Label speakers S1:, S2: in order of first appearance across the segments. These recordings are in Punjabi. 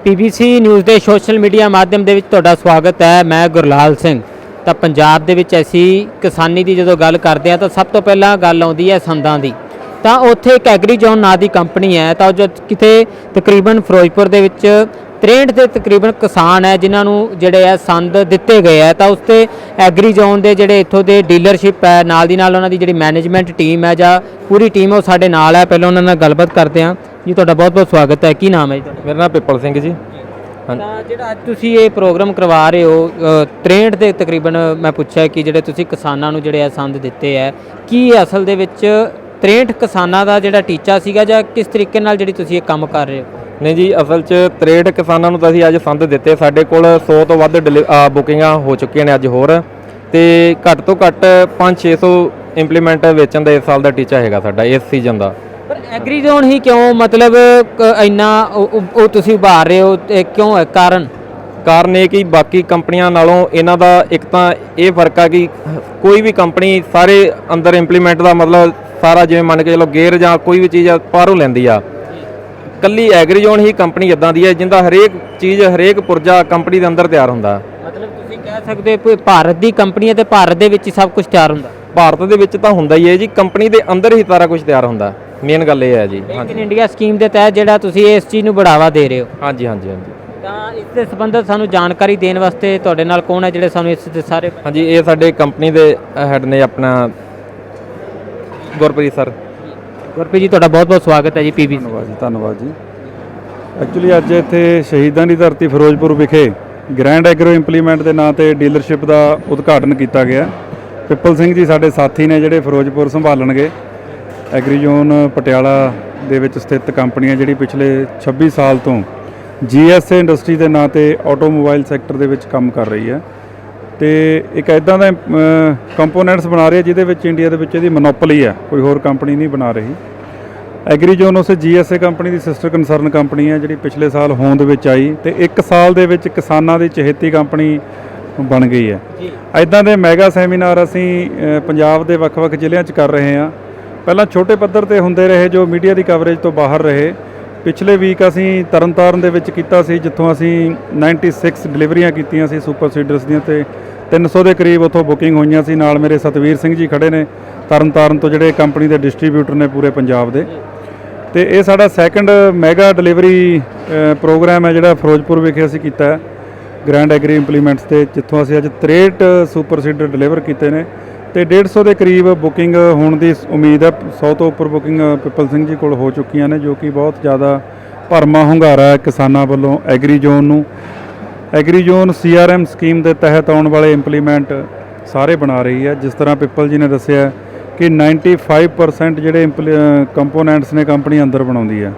S1: पीबीसी न्यूज़ के सोशल मीडिया माध्यम के तुहाडा स्वागत है। मैं गुरलाल सिंह। तो पंजाब दे विच असी किसानी की जो गल करते हैं तो सब तो पहला गल आउंदी है संदां दी। तो उत्थे एक एग्रीजोन नां दी कंपनी है तो जो किते तकरीबन फिरोजपुर दे विच 63 के तकरीबन किसान है जिन्होंने जोड़े है संद दिते गए है। तो उसते एग्रीजोन के जोड़े इतों के डीलरशिप है नाल दी नाल उन्हां दी जिहड़ी मैनेजमेंट टीम है जां पूरी टीम है वो साडे नाल है। पहले उन्हां नाल गलबात करते हैं जी। तुहाडा बहुत बहुत स्वागत है। की नाम है जी?
S2: मेरा नाम पिपल सिंह जी।
S1: ਜਿਹੜਾ ਅੱਜ ਤੁਸੀਂ ਇਹ ਪ੍ਰੋਗਰਾਮ ਕਰਵਾ ਰਹੇ ਹੋ 63 ਦੇ ਤਕਰੀਬਨ ਮੈਂ ਪੁੱਛਿਆ ਕਿ ਜਿਹੜੇ ਤੁਸੀਂ ਕਿਸਾਨਾਂ ਨੂੰ ਜਿਹੜੇ ਆ ਸੰਦ ਦਿੱਤੇ ਹੈ ਕੀ ਅਸਲ ਦੇ ਵਿੱਚ 63 ਕਿਸਾਨਾਂ ਦਾ ਜਿਹੜਾ ਟੀਚਾ ਸੀਗਾ ਜਾਂ ਕਿਸ ਤਰੀਕੇ ਨਾਲ ਜਿਹੜੀ ਤੁਸੀਂ ਇਹ ਕੰਮ ਕਰ ਰਹੇ ਹੋ?
S2: ਨਹੀਂ ਜੀ, ਅਸਲ 'ਚ 63 ਕਿਸਾਨਾਂ ਨੂੰ ਤਾਂ ਅਸੀਂ ਅੱਜ ਸੰਦ ਦਿੱਤੇ। ਸਾਡੇ ਕੋਲ 100 ਤੋਂ ਵੱਧ ਬੁਕਿੰਗਾਂ ਹੋ ਚੁੱਕੀਆਂ ਨੇ ਅੱਜ ਹੋਰ, ਤੇ ਘੱਟ ਤੋਂ ਘੱਟ 500-600 ਇੰਪਲੀਮੈਂਟ ਵੇਚਣ ਦਾ ਇਸ ਸਾਲ ਦਾ ਟੀਚਾ ਹੈਗਾ ਸਾਡਾ ਇਸ ਸੀਜ਼ਨ ਦਾ।
S1: ਪਰ ਐਗਰੀਜ਼ੋਨ ਹੀ ਕਿਉਂ ਮਤਲਬ ਇੰਨਾ ਉਹ ਤੁਸੀਂ ਉਭਾਰ ਰਹੇ ਹੋ ਕਿਉਂ ਹੈ ਕਾਰਨ
S2: ਇਹ ਕਿ ਬਾਕੀ ਕੰਪਨੀਆਂ ਨਾਲੋਂ ਇਹਨਾਂ ਦਾ ਇੱਕ ਤਾਂ ਇਹ ਫਰਕ ਆ ਕਿ ਕੋਈ ਵੀ ਕੰਪਨੀ ਸਾਰੇ ਅੰਦਰ ਇੰਪਲੀਮੈਂਟ ਦਾ ਮਤਲਬ ਸਾਰਾ ਜਿਵੇਂ ਮੰਨ ਕੇ ਚਲੋ ਗੇਅਰ ਜਾਂ ਕੋਈ ਵੀ ਚੀਜ਼ ਬਾਹਰੋਂ ਲੈਂਦੀ ਆ। ਕੱਲੀ ਐਗਰੀਜ਼ੋਨ ਹੀ ਕੰਪਨੀ ਇਦਾਂ ਦੀ ਹੈ ਜਿੰਦਾ ਹਰੇਕ ਚੀਜ਼ ਹਰੇਕ ਪੁਰਜਾ ਕੰਪਨੀ ਦੇ ਅੰਦਰ ਤਿਆਰ ਹੁੰਦਾ।
S1: ਮਤਲਬ ਤੁਸੀਂ ਕਹਿ ਸਕਦੇ ਹੋ ਭਾਰਤ ਦੀ ਕੰਪਨੀ ਹੈ ਤੇ ਭਾਰਤ ਦੇ ਵਿੱਚ ਹੀ ਸਭ ਕੁਝ ਤਿਆਰ ਹੁੰਦਾ।
S2: ਭਾਰਤ ਦੇ ਵਿੱਚ ਤਾਂ ਹੁੰਦਾ ਹੀ ਹੈ ਜੀ, ਕੰਪਨੀ ਦੇ ਅੰਦਰ ਹੀ ਸਾਰਾ ਕੁਝ ਤਿਆਰ ਹੁੰਦਾ। ਮੇਨ ਗੱਲ ਇਹ ਹੈ ਜੀ।
S1: ਮੇਕ ਇਨ ਇੰਡੀਆ ਸਕੀਮ ਦੇ ਤਹਿਤ ਜਿਹੜਾ ਤੁਸੀਂ ਇਸ ਚੀਜ਼ ਨੂੰ ਬੜਾਵਾ ਦੇ ਰਹੇ ਹੋ।
S2: ਹਾਂਜੀ।
S1: ਤਾਂ ਇਸ ਦੇ ਸੰਬੰਧਤ ਸਾਨੂੰ ਜਾਣਕਾਰੀ ਦੇਣ ਵਾਸਤੇ ਤੁਹਾਡੇ ਨਾਲ ਕੌਣ ਹੈ ਜਿਹੜੇ ਸਾਨੂੰ ਇਸ ਦੇ ਸਾਰੇ?
S2: ਹਾਂਜੀ, ਇਹ ਸਾਡੇ ਕੰਪਨੀ ਦੇ ਹੈਡ ਨੇ ਆਪਣਾ ਗੁਰਪ੍ਰੀਤ ਸਰ।
S1: ਗੁਰਪ੍ਰੀਤ ਜੀ ਤੁਹਾਡਾ ਬਹੁਤ ਬਹੁਤ ਸਵਾਗਤ ਹੈ ਜੀ ਪੀਬੀ।
S3: ਧੰਨਵਾਦ ਜੀ। ਐਕਚੁਅਲੀ ਅੱਜ ਇੱਥੇ ਸ਼ਹੀਦਾਂ ਦੀ ਧਰਤੀ ਫਿਰੋਜ਼ਪੁਰ ਵਿਖੇ ਗ੍ਰੈਂਡ ਐਗਰੋ ਇੰਪਲੀਮੈਂਟ ਦੇ ਨਾਂ ਤੇ ਡੀਲਰਸ਼ਿਪ ਦਾ ਉਦਘਾਟਨ ਕੀਤਾ ਗਿਆ। ਪਿੱਪਲ ਸਿੰਘ ਜੀ ਸਾਡੇ ਸਾਥੀ ਨੇ ਜਿਹੜੇ ਫਿਰੋਜ਼ਪੁਰ ਸੰਭਾਲਣਗੇ। ਐਗਰੀਜ਼ੋਨ ਪਟਿਆਲਾ ਦੇ ਵਿੱਚ ਸਥਿਤ ਕੰਪਨੀ ਹੈ ਜਿਹੜੀ ਪਿਛਲੇ 26 ਸਾਲ ਤੋਂ GSA ਇੰਡਸਟਰੀ ਦੇ ਨਾਂ ਤੇ ਆਟੋਮੋਬਾਈਲ ਸੈਕਟਰ ਦੇ ਵਿੱਚ ਕੰਮ ਕਰ ਰਹੀ ਹੈ ਤੇ ਇੱਕ ਇੱਦਾਂ ਦਾ ਕੰਪੋਨੈਂਟਸ ਬਣਾ ਰਹੀ ਹੈ ਜਿਹਦੇ ਵਿੱਚ ਇੰਡੀਆ ਦੇ ਵਿੱਚ ਇਹਦੀ ਮੋਨੋਪੋਲੀ ਹੈ, ਕੋਈ ਹੋਰ ਕੰਪਨੀ ਨਹੀਂ ਬਣਾ ਰਹੀ। ਐਗਰੀਜ਼ੋਨ ਉਸੇ GSA ਕੰਪਨੀ ਦੀ ਸਿਸਟਰ ਕੰਸਰਨ ਕੰਪਨੀ ਹੈ ਜਿਹੜੀ ਪਿਛਲੇ ਸਾਲ ਹੋਂਦ ਵਿੱਚ ਆਈ ਤੇ 1 ਸਾਲ ਦੇ ਵਿੱਚ ਕਿਸਾਨਾਂ ਦੀ ਚਹੇਤੀ ਕੰਪਨੀ ਬਣ ਗਈ ਹੈ। ਇੱਦਾਂ ਦੇ ਮੈਗਾ ਸੈਮੀਨਾਰ ਅਸੀਂ ਪੰਜਾਬ ਦੇ ਵੱਖ-ਵੱਖ ਜ਼ਿਲ੍ਹਿਆਂ 'ਚ ਕਰ ਰਹੇ ਹਾਂ। ਪਹਿਲਾਂ ਛੋਟੇ ਪੱਧਰ ਤੇ ਹੁੰਦੇ ਰਹੇ ਜੋ ਮੀਡੀਆ ਦੀ ਕਵਰੇਜ ਤੋਂ ਬਾਹਰ ਰਹੇ। ਪਿਛਲੇ ਵੀਕ ਅਸੀਂ ਤਰਨਤਾਰਨ ਦੇ ਵਿੱਚ ਕੀਤਾ ਸੀ ਜਿੱਥੋਂ ਅਸੀਂ 96 ਡਿਲੀਵਰੀਆਂ ਕੀਤੀਆਂ ਸੀ ਸੁਪਰ ਸੀਡਰਸ ਦੀਆਂ ਤੇ 300 ਦੇ ਕਰੀਬ ਉੱਥੋਂ ਬੁਕਿੰਗ ਹੋਈਆਂ ਸੀ। ਨਾਲ ਮੇਰੇ ਸਤਵੀਰ ਸਿੰਘ ਜੀ ਖੜੇ ਨੇ ਤਰਨਤਾਰਨ ਤੋਂ ਜਿਹੜੇ ਕੰਪਨੀ ਦੇ ਡਿਸਟ੍ਰੀਬਿਊਟਰ ਨੇ ਪੂਰੇ ਪੰਜਾਬ ਦੇ। ਤੇ ਇਹ ਸਾਡਾ ਸੈਕੰਡ ਮੈਗਾ ਡਿਲੀਵਰੀ ਪ੍ਰੋਗਰਾਮ ਹੈ ਜਿਹੜਾ ਫਿਰੋਜ਼ਪੁਰ ਵਿਖੇ ਅਸੀਂ ਕੀਤਾ ਹੈ ਗ੍ਰੈਂਡ ਐਗਰੀ ਇੰਪਲੀਮੈਂਟਸ ਤੇ, ਜਿੱਥੋਂ ਅਸੀਂ ਅੱਜ 63 ਸੁਪਰ ਸੀਡਰ ਡਿਲੀਵਰ ਕੀਤੇ ਨੇ ਤੇ 150 ਦੇ ਕਰੀਬ ਬੁਕਿੰਗ ਹੋਣ ਦੀ ਉਮੀਦ ਹੈ। 100 ਤੋਂ ਉੱਪਰ ਬੁਕਿੰਗ ਪਿੱਪਲ ਸਿੰਘ ਜੀ ਕੋਲ ਹੋ ਚੁੱਕੀਆਂ ਨੇ ਜੋ ਕਿ ਬਹੁਤ ਜ਼ਿਆਦਾ ਭਰਮਾ ਹੁੰਗਾਰਾ ਹੈ ਕਿਸਾਨਾਂ ਵੱਲੋਂ ਐਗਰੀਜ਼ੋਨ ਨੂੰ। ਐਗਰੀਜ਼ੋਨ CRM ਸਕੀਮ ਦੇ ਤਹਿਤ ਆਉਣ ਵਾਲੇ ਇੰਪਲੀਮੈਂਟ ਸਾਰੇ ਬਣਾ ਰਹੀ ਹੈ। ਜਿਸ ਤਰ੍ਹਾਂ ਪਿੱਪਲ ਜੀ ਨੇ ਦੱਸਿਆ ਕਿ 95% ਜਿਹੜੇ ਕੰਪੋਨੈਂਟਸ ਨੇ ਕੰਪਨੀ ਅੰਦਰ ਬਣਾਉਂਦੀ ਹੈ।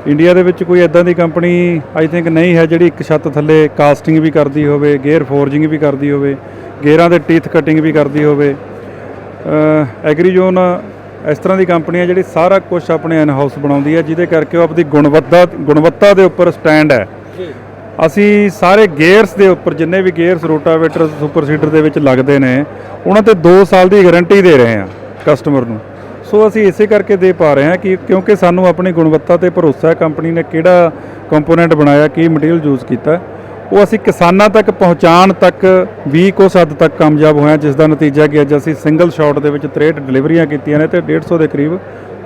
S3: ਇੰਡੀਆ ਦੇ ਵਿੱਚ ਕੋਈ ਇੱਦਾਂ ਦੀ ਕੰਪਨੀ ਆਈ ਥਿੰਕ ਨਹੀਂ ਹੈ ਜਿਹੜੀ ਇੱਕ ਛੱਤ ਥੱਲੇ ਕਾਸਟਿੰਗ ਵੀ ਕਰਦੀ ਹੋਵੇ, ਗੇਅਰ ਫੋਰਜਿੰਗ ਵੀ ਕਰਦੀ ਹੋਵੇ, ਗੇਅਰਾਂ ਦੇ ਟੀਥ ਕਟਿੰਗ ਵੀ ਕਰਦੀ ਹੋਵੇ। ਐਗਰੀਜ਼ੋਨ ਇਸ ਤਰ੍ਹਾਂ ਦੀ ਕੰਪਨੀ ਹੈ ਜਿਹੜੀ ਸਾਰਾ ਕੁਝ ਆਪਣੇ ਇਨ ਹਾਊਸ ਬਣਾਉਂਦੀ ਹੈ ਜਿਹਦੇ ਕਰਕੇ ਉਹ ਆਪਣੀ ਗੁਣਵੱਤਾ ਦੇ ਉੱਪਰ ਸਟੈਂਡ ਹੈ। ਅਸੀਂ ਸਾਰੇ ਗੇਅਰਸ ਦੇ ਉੱਪਰ ਜਿੰਨੇ ਵੀ ਗੇਅਰਸ ਰੋਟਾਵੇਟਰ ਸੁਪਰ ਸੀਡਰ ਦੇ ਵਿੱਚ ਲੱਗਦੇ ਨੇ ਉਹਨਾਂ ਤੇ 2 ਸਾਲ ਦੀ ਗਾਰੰਟੀ ਦੇ ਰਹੇ ਹਾਂ ਕਸਟਮਰ ਨੂੰ। ਸੋ ਅਸੀਂ ਇਸੇ ਕਰਕੇ ਦੇ ਪਾ ਰਹੇ ਹਾਂ ਕਿ ਕਿਉਂਕਿ ਸਾਨੂੰ ਆਪਣੀ ਗੁਣਵੱਤਾ ਤੇ ਭਰੋਸਾ ਹੈ। ਕੰਪਨੀ ਨੇ ਕਿਹੜਾ ਕੰਪੋਨੈਂਟ ਬਣਾਇਆ, ਕੀ ਮਟੀਰੀਅਲ ਯੂਜ਼ ਕੀਤਾ, ਉਹ ਅਸੀਂ ਕਿਸਾਨਾਂ ਤੱਕ ਪਹੁੰਚਾਉਣ ਤੱਕ ਵੀ ਕੁਝ ਹੱਦ ਤੱਕ ਕਾਮਯਾਬ ਹੋਇਆ, ਜਿਸ ਦਾ ਨਤੀਜਾ ਕਿ ਅੱਜ ਅਸੀਂ ਸਿੰਗਲ ਸ਼ਾਟ ਦੇ ਵਿੱਚ 63 ਡਿਲੀਵਰੀਆਂ ਕੀਤੀਆਂ ਨੇ ਤੇ 150 ਦੇ ਕਰੀਬ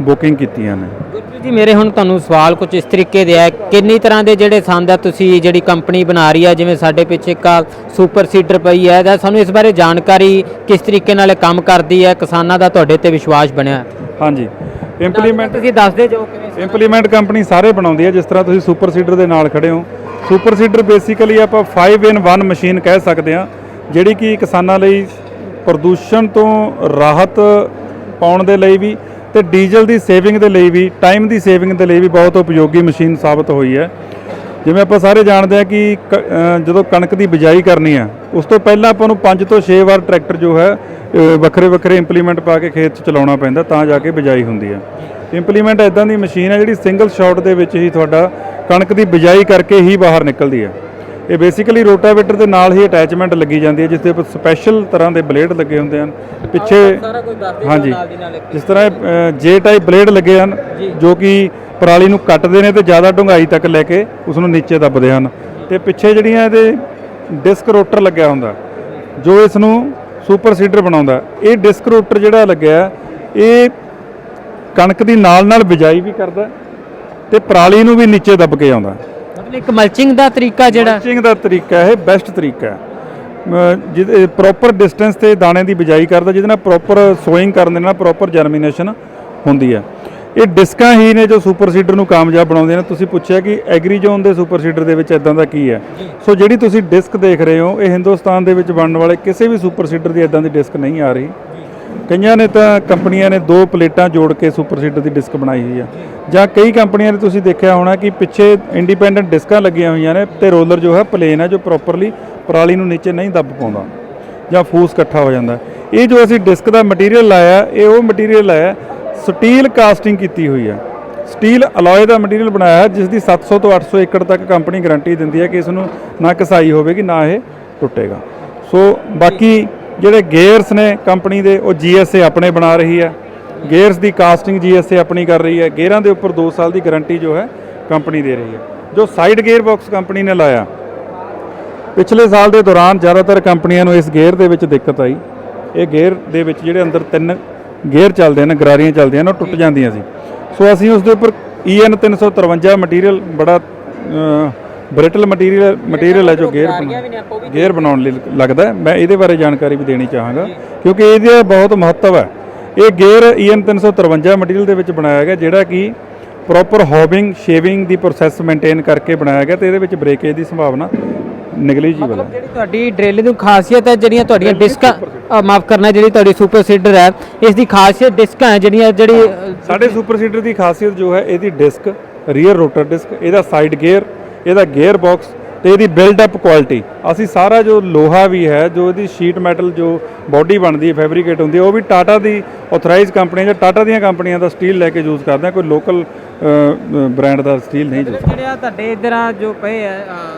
S3: ਬੁਕਿੰਗ ਕੀਤੀਆਂ ਨੇ।
S1: ਗੁਰਪ੍ਰੀਤ ਜੀ ਮੇਰੇ ਹੁਣ ਤੁਹਾਨੂੰ ਸਵਾਲ ਕੁਝ ਇਸ ਤਰੀਕੇ ਦੇ ਹੈ, ਕਿੰਨੀ ਤਰ੍ਹਾਂ ਦੇ ਜਿਹੜੇ ਸੰਦ ਆ ਤੁਸੀਂ ਜਿਹੜੀ ਕੰਪਨੀ ਬਣਾ ਰਹੀ ਹੈ, ਜਿਵੇਂ ਸਾਡੇ ਪਿੱਛੇ ਇੱਕ ਸੁਪਰ ਸੀਡਰ ਪਈ ਹੈ ਤਾਂ ਸਾਨੂੰ ਇਸ ਬਾਰੇ ਜਾਣਕਾਰੀ ਕਿਸ ਤਰੀਕੇ ਨਾਲ ਕੰਮ ਕਰਦੀ ਹੈ, ਕਿਸਾਨਾਂ ਦਾ ਤੁਹਾਡੇ ਤੇ ਵਿਸ਼ਵਾਸ ਬਣਿਆ?
S3: ਹਾਂਜੀ, ਇੰਪਲੀਮੈਂਟ
S1: ਤੁਸੀਂ ਦੱਸਦੇ ਜਾਓ ਕਿਵੇਂ।
S3: ਇੰਪਲੀਮੈਂਟ ਕੰਪਨੀ ਸਾਰੇ ਬਣਾਉਂਦੀ ਹੈ। ਜਿਸ ਤਰ੍ਹਾਂ ਤੁਸੀਂ ਸੁਪਰ ਸੀਡਰ ਦੇ ਨਾਲ ਖੜੇ ਹੋ, ਸੁਪਰ ਸੀਡਰ ਬੇਸਿਕਲੀ ਆਪਾਂ 5-in-1 ਮਸ਼ੀਨ ਕਹਿ ਸਕਦੇ ਹਾਂ ਜਿਹੜੀ ਕਿ ਕਿਸਾਨਾਂ ਲਈ ਪ੍ਰਦੂਸ਼ਣ ਤੋਂ ਰਾਹਤ ਪਾਉਣ ਦੇ ਲਈ ਵੀ ਤੇ ਡੀਜ਼ਲ ਦੀ ਸੇਵਿੰਗ ਦੇ ਲਈ ਵੀ, ਟਾਈਮ ਦੀ ਸੇਵਿੰਗ ਦੇ ਲਈ ਵੀ ਬਹੁਤ ਉਪਯੋਗੀ ਮਸ਼ੀਨ ਸਾਬਤ ਹੋਈ ਹੈ। ਜਿਵੇਂ ਆਪਾਂ ਸਾਰੇ ਜਾਣਦੇ ਹਾਂ ਕਿ ਜਦੋਂ ਕਣਕ ਦੀ ਬਿਜਾਈ ਕਰਨੀ ਆ ਉਸ ਤੋਂ ਪਹਿਲਾਂ ਆਪਾਂ ਨੂੰ 5 ਤੋਂ 6 ਵਾਰ ਟਰੈਕਟਰ ਜੋ ਹੈ ਵੱਖਰੇ ਇੰਪਲੀਮੈਂਟ ਪਾ ਕੇ ਖੇਤ 'ਚ ਚਲਾਉਣਾ ਪੈਂਦਾ ਤਾਂ ਜਾ ਕੇ ਬਿਜਾਈ ਹੁੰਦੀ ਹੈ। ਇੰਪਲੀਮੈਂਟ ਇੱਦਾਂ ਦੀ ਮਸ਼ੀਨ ਹੈ ਜਿਹੜੀ ਸਿੰਗਲ ਸ਼ਾਟ ਦੇ ਵਿੱਚ ਹੀ ਤੁਹਾਡਾ ਕਣਕ ਦੀ ਬਿਜਾਈ ਕਰਕੇ ਹੀ ਬਾਹਰ ਨਿਕਲਦੀ ਹੈ। ਇਹ ਬੇਸਿਕਲੀ ਰੋਟਾਵੇਟਰ ਦੇ ਨਾਲ ਹੀ ਅਟੈਚਮੈਂਟ ਲੱਗੀ ਜਾਂਦੀ ਹੈ ਜਿਸ ਦੇ ਉੱਪਰ ਸਪੈਸ਼ਲ ਤਰ੍ਹਾਂ ਦੇ ਬਲੇਡ ਲੱਗੇ ਹੁੰਦੇ ਹਨ ਪਿੱਛੇ। ਹਾਂਜੀ, ਜਿਸ ਤਰ੍ਹਾਂ J ਟਾਈਪ ਬਲੇਡ ਲੱਗੇ ਹਨ ਜੋ ਕਿ ਪਰਾਲੀ ਨੂੰ ਕੱਟਦੇ ਨੇ ਤੇ ਜ਼ਿਆਦਾ ਡੂੰਘਾਈ ਤੱਕ ਲੈ ਕੇ ਉਸ ਨੂੰ ਨੀਚੇ ਦੱਬਦੇ ਹਨ। ਤੇ ਪਿੱਛੇ ਜਿਹੜੀਆਂ ਇਹਦੇ ਡਿਸਕ ਰੋਟਰ ਲੱਗਿਆ ਹੁੰਦਾ ਜੋ ਇਸ ਨੂੰ ਸੁਪਰ ਸੀਡਰ ਬਣਾਉਂਦਾ। ਇਹ ਡਿਸਕ ਰੋਟਰ ਜਿਹੜਾ ਲੱਗਿਆ ਇਹ ਕਣਕ ਦੀ ਨਾਲ ਬਿਜਾਈ ਵੀ ਕਰਦਾ ਤੇ ਪਰਾਲੀ ਨੂੰ ਵੀ ਨੀਚੇ ਦੱਬ ਕੇ ਆਉਂਦਾ।
S1: ਮਤਲਬ ਇੱਕ ਮਲਚਿੰਗ ਦਾ ਤਰੀਕਾ ਜਿਹੜਾ
S3: ਮਲਚਿੰਗ ਦਾ ਤਰੀਕਾ ਇਹ ਬੈਸਟ ਤਰੀਕਾ ਹੈ, ਜਿਹਦੇ ਪ੍ਰੋਪਰ ਡਿਸਟੈਂਸ ਤੇ ਦਾਣੇ ਦੀ ਬਿਜਾਈ ਕਰਦਾ, ਜਿਹਦੇ ਨਾਲ ਪ੍ਰੋਪਰ ਸੋਇੰਗ ਕਰਨ ਦੇ ਨਾਲ ਪ੍ਰੋਪਰ ਜਰਮੀਨੇਸ਼ਨ ਹੁੰਦੀ ਹੈ। ਇਹ ਡਿਸਕਾਂ ਹੀ ਨੇ ਜੋ ਸੁਪਰ ਸੀਡਰ ਨੂੰ ਕਾਮਯਾਬ ਬਣਾਉਂਦੇ ਨੇ। ਤੁਸੀਂ ਪੁੱਛਿਆ ਕਿ ਐਗਰੀਜ਼ੋਨ ਦੇ ਸੁਪਰ ਸੀਡਰ ਦੇ ਵਿੱਚ ਇਦਾਂ ਦਾ ਕੀ ਹੈ, ਸੋ ਜਿਹੜੀ ਤੁਸੀਂ ਡਿਸਕ ਦੇਖ ਰਹੇ ਹੋ ਇਹ ਹਿੰਦੁਸਤਾਨ ਦੇ ਵਿੱਚ ਬਣਨ ਵਾਲੇ ਕਿਸੇ ਵੀ ਸੁਪਰ ਸੀਡਰ ਦੀ ਇਦਾਂ ਦੀ ਡਿਸਕ ਨਹੀਂ ਆ ਰਹੀ। ਕਈਆਂ ਨੇ ਤਾਂ ਕੰਪਨੀਆਂ ਨੇ 2 ਪਲੇਟਾਂ ਜੋੜ ਕੇ ਸੁਪਰ ਸੀਡਰ ਦੀ ਡਿਸਕ ਬਣਾਈ ਹੋਈ ਆ, ਜਾਂ ਕਈ ਕੰਪਨੀਆਂ ਨੇ ਤੁਸੀਂ ਦੇਖਿਆ ਹੋਣਾ ਕਿ ਪਿੱਛੇ ਇੰਡੀਪੈਂਡੈਂਟ ਡਿਸਕਾਂ ਲੱਗੀਆਂ ਹੋਈਆਂ ਨੇ ਤੇ ਰੋਲਰ ਜੋ ਹੈ ਪਲੇਨ ਹੈ, ਜੋ ਪ੍ਰੋਪਰਲੀ ਪਰਾਲੀ ਨੂੰ ਨੀਚੇ ਨਹੀਂ ਦੱਬ ਪਾਉਂਦਾ ਜਾਂ ਫੂਸ ਇਕੱਠਾ ਹੋ ਜਾਂਦਾ। ਇਹ ਜੋ ਅਸੀਂ ਡਿਸਕ ਦਾ ਮਟੀਰੀਅਲ ਲਾਇਆ ਇਹ ਉਹ ਮਟੀਰੀਅਲ ਹੈ, ਸਟੀਲ ਕਾਸਟਿੰਗ ਕੀਤੀ ਹੋਈ ਹੈ, ਸਟੀਲ ਅਲੋਏ ਦਾ ਮਟੀਰੀਅਲ ਬਣਾਇਆ ਹੈ, ਜਿਸ ਦੀ 700 ਤੋਂ 800 ਏਕੜ ਤੱਕ ਕੰਪਨੀ ਗਾਰੰਟੀ ਦਿੰਦੀ ਹੈ ਕਿ ਇਸ ਨੂੰ ਨਾ ਘਸਾਈ ਹੋਵੇਗੀ ਨਾ ਇਹ ਟੁੱਟੇਗਾ। ਸੋ ਬਾਕੀ ਜਿਹੜੇ ਗੇਅਰਸ ਨੇ ਕੰਪਨੀ ਦੇ ਉਹ GSA ਆਪਣੇ ਬਣਾ ਰਹੀ ਹੈ, ਗੇਅਰਸ ਦੀ ਕਾਸਟਿੰਗ GSA ਆਪਣੀ ਕਰ ਰਹੀ ਹੈ। ਗੇਅਰਾਂ ਦੇ ਉੱਪਰ 2 ਸਾਲ ਦੀ ਗਾਰੰਟੀ ਜੋ ਹੈ ਕੰਪਨੀ ਦੇ ਰਹੀ ਹੈ। ਜੋ ਸਾਈਡ ਗੇਅਰ ਬਾਕਸ ਕੰਪਨੀ ਨੇ ਲਾਇਆ, ਪਿਛਲੇ ਸਾਲ ਦੇ ਦੌਰਾਨ ਜ਼ਿਆਦਾਤਰ ਕੰਪਨੀਆਂ ਨੂੰ ਇਸ ਗੇਅਰ ਦੇ ਵਿੱਚ ਦਿੱਕਤ ਆਈ। ਇਹ ਗੇਅਰ ਦੇ ਵਿੱਚ ਜਿਹੜੇ ਅੰਦਰ 3 ਗੇਅਰ ਚੱਲਦੇ ਨੇ, ਗਰਾਰੀਆਂ ਚੱਲਦੀਆਂ ਨੇ, ਉਹ ਟੁੱਟ ਜਾਂਦੀਆਂ ਸੀ। ਸੋ ਅਸੀਂ ਉਸ ਦੇ ਉੱਪਰ EN 353 ਮਟੀਰੀਅਲ ਬੜਾ ਬ੍ਰਿਟਲ ਮਟੀਰੀਅਲ ਹੈ ਜੋ ਗੇਅਰ ਬਣਾਉਣ ਲਈ ਲੱਗਦਾ ਹੈ। ਮੈਂ ਇਹਦੇ ਬਾਰੇ ਜਾਣਕਾਰੀ ਵੀ ਦੇਣੀ ਚਾਹਾਂਗਾ ਕਿਉਂਕਿ ਇਹਦਾ ਬਹੁਤ ਮਹੱਤਵ ਹੈ। ਇਹ ਗੇਅਰ EN 353 ਮਟੀਰੀਅਲ ਦੇ ਵਿੱਚ ਬਣਾਇਆ ਗਿਆ, ਜਿਹੜਾ ਕਿ ਪ੍ਰੋਪਰ ਹੋਬਿੰਗ ਸ਼ੇਵਿੰਗ ਦੀ ਪ੍ਰੋਸੈਸ ਮੇਨਟੇਨ ਕਰਕੇ ਬਣਾਇਆ ਗਿਆ ਤੇ ਇਹਦੇ ਵਿੱਚ ਬ੍ਰੇਕੇਜ ਦੀ ਸੰਭਾਵਨਾ ਨੈਗਲੀਜੀਬਲ ਹੈ।
S1: ਜਿਹੜੀ ਤੁਹਾਡੀ ਡਰਿਲ ਦੀ ਖਾਸੀਅਤ ਹੈ, ਜਿਹੜੀਆਂ ਤੁਹਾਡੀਆਂ ਡਿਸਕਾਂ ਮਾਫ ਕਰਨਾ, ਜਿਹੜੀ ਤੁਹਾਡੀ ਸੁਪਰ ਸੀਡਰ ਹੈ ਇਸ ਦੀ ਖਾਸੀਅਤ ਡਿਸਕਾਂ ਹੈ ਜਿਹੜੀ
S3: ਸਾਡੇ ਸੁਪਰ ਸੀਡਰ ਦੀ ਖਾਸੀਅਤ ਜੋ ਹੈ ਇਹਦੀ ਡਿਸਕ, ਰੀਅਰ ਰੋਟਰ ਡਿਸਕ, ਇਹਦਾ ਸਾਈਡ ਗੇਅਰ, ਇਹਦਾ ਗੇਅਰ ਬਾਕਸ ਤੇ ਇਹਦੀ ਬਿਲਡ ਅਪ ਕੁਆਲਿਟੀ। ਅਸੀਂ ਸਾਰਾ ਜੋ ਲੋਹਾ ਵੀ ਹੈ, ਜੋ ਇਹਦੀ ਸ਼ੀਟ ਮੈਟਲ ਜੋ ਬਾਡੀ ਬਣਦੀ ਹੈ, ਫੈਬਰੀਕੇਟ ਹੁੰਦੀ ਹੈ, ਉਹ ਵੀ ਟਾਟਾ ਦੀ ਆਥੋਰਾਈਜ਼ ਕੰਪਨੀ ਜਾਂ ਟਾਟਾ ਦੀਆਂ ਕੰਪਨੀਆਂ ਦਾ ਸਟੀਲ ਲੈ ਕੇ ਯੂਜ਼ ਕਰਦੇ ਹਾਂ, ਕੋਈ ਲੋਕਲ ਬ੍ਰਾਂਡ ਦਾ ਸਟੀਲ ਨਹੀਂ ਯੂਜ਼।
S1: ਜਿਹੜਾ ਤੁਹਾਡੇ ਇਧਰ ਜੋ ਪਏ ਆ